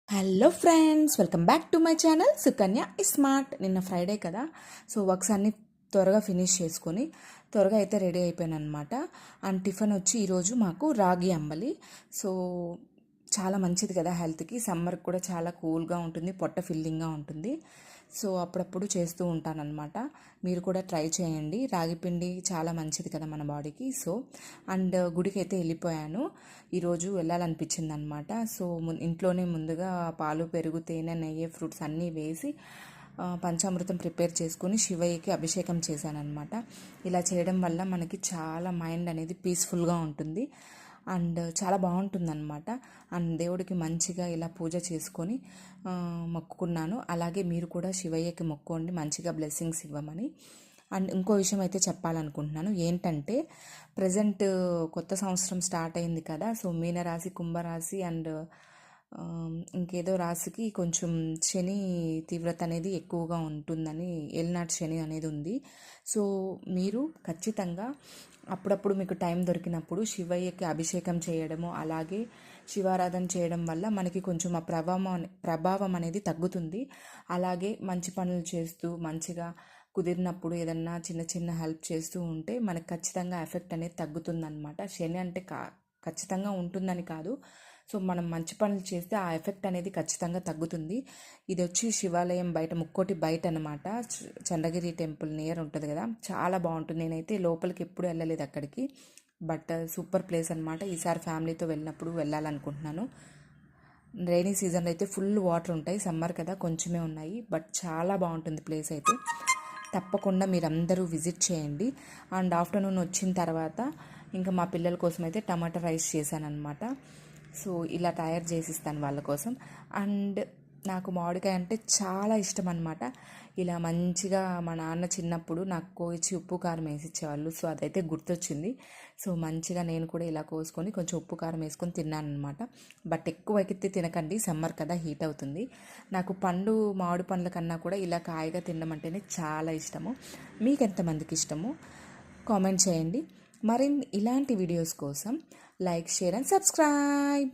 Hello friends, welcome back to my channel Sukanya smart. నిన్న Friday కదా, so works అన్నీ త్వరగా ఫినిష్ చేసుకొని త్వరగా అయితే రెడీ అయిపోయాను అనమాట. అండ్ టిఫిన్ వచ్చి ఈరోజు మాకు రాగి అంబలి. సో చాలా మంచిది కదా హెల్త్కి, సమ్మర్కి కూడా చాలా కూల్గా ఉంటుంది, పొట్ట ఫిల్లింగ్గా ఉంటుంది. సో అప్పుడప్పుడు చేస్తూ ఉంటానన్నమాట. మీరు కూడా ట్రై చేయండి. రాగి పిండి చాలా మంచిది కదా మన బాడీకి. సో అండ్ గుడికి అయితే వెళ్ళిపోయాను. ఈరోజు వెళ్ళాలనిపించింది అనమాట. సో ఇంట్లోనే ముందుగా పాలు, పెరుగు, తేనె, నెయ్యి, ఫ్రూట్స్ అన్నీ వేసి పంచామృతం ప్రిపేర్ చేసుకొని శివయ్యకి అభిషేకం చేశానన్నమాట. ఇలా చేయడం వల్ల మనకి చాలా మైండ్ అనేది పీస్ఫుల్గా ఉంటుంది అండ్ చాలా బాగుంటుందన్నమాట. అండ్ దేవుడికి మంచిగా ఇలా పూజ చేసుకొని మొక్కుకున్నాను. అలాగే మీరు కూడా శివయ్యకి మొక్కోండి, మంచిగా బ్లెస్సింగ్స్ ఇవ్వమని. అండ్ ఇంకో విషయం అయితే చెప్పాలనుకుంటున్నాను. ఏంటంటే ప్రజెంట్ కొత్త సంవత్సరం స్టార్ట్ అయింది కదా. సో మీనరాశి, కుంభరాశి అండ్ ఇంకేదో రాశికి కొంచెం శని తీవ్రత అనేది ఎక్కువగా ఉంటుందని, ఏలినాటి శని అనేది ఉంది. సో మీరు ఖచ్చితంగా అప్పుడప్పుడు మీకు టైం దొరికినప్పుడు శివయ్యకి అభిషేకం చేయడము, అలాగే శివారాధన చేయడం వల్ల మనకి కొంచెం ఆ ప్రభావం అనేది తగ్గుతుంది. అలాగే మంచి పనులు చేస్తూ మంచిగా కుదిరినప్పుడు ఏదన్నా చిన్న చిన్న హెల్ప్ చేస్తూ ఉంటే మనకు ఖచ్చితంగా ఎఫెక్ట్ అనేది తగ్గుతుందన్నమాట. శని అంటే ఖచ్చితంగా ఉంటుందని కాదు. సో మనం మంచి పనులు చేస్తే ఆ ఎఫెక్ట్ అనేది ఖచ్చితంగా తగ్గుతుంది. ఇది వచ్చి శివాలయం బయట, ముక్కోటి బయట అనమాట. చంద్రగిరి టెంపుల్ నియర్ ఉంటుంది కదా, చాలా బాగుంటుంది. నేనైతే లోపలికి ఎప్పుడు వెళ్ళలేదు అక్కడికి, బట్ సూపర్ ప్లేస్ అనమాట. ఈసారి ఫ్యామిలీతో వెళ్ళినప్పుడు వెళ్ళాలనుకుంటున్నాను. రైనీ సీజన్లో అయితే ఫుల్ వాటర్ ఉంటాయి, సమ్మర్ కదా కొంచెమే ఉన్నాయి, బట్ చాలా బాగుంటుంది ప్లేస్ అయితే. తప్పకుండా మీరందరూ విజిట్ చేయండి. అండ్ ఆఫ్టర్నూన్ వచ్చిన తర్వాత ఇంకా మా పిల్లల కోసం అయితే టమాటా రైస్ చేశానమాట. సో ఇలా తయారు చేసిస్తాను వాళ్ళ కోసం. అండ్ నాకు మామిడికాయ అంటే చాలా ఇష్టం అనమాట. ఇలా మంచిగా మా నాన్న చిన్నప్పుడు నాకు కోసి ఉప్పు కారం వేసిచ్చేవాళ్ళు. సో అదైతే గుర్తొచ్చింది. సో మంచిగా నేను కూడా ఇలా కోసుకొని కొంచెం ఉప్పు కారం వేసుకొని తిన్నాను అనమాట. బట్ ఎక్కువ ఎక్కితే తినకండి, సమ్మర్ కదా, హీట్ అవుతుంది. నాకు మామిడి పండ్ల కన్నా కూడా ఇలా కాయగా తినడం అంటేనే చాలా ఇష్టము. మీకు ఎంతమందికి ఇష్టమో కామెంట్ చేయండి. మరిన్ని ఇలాంటి వీడియోస్ కోసం లైక్, షేర్ అండ్ సబ్స్క్రైబ్.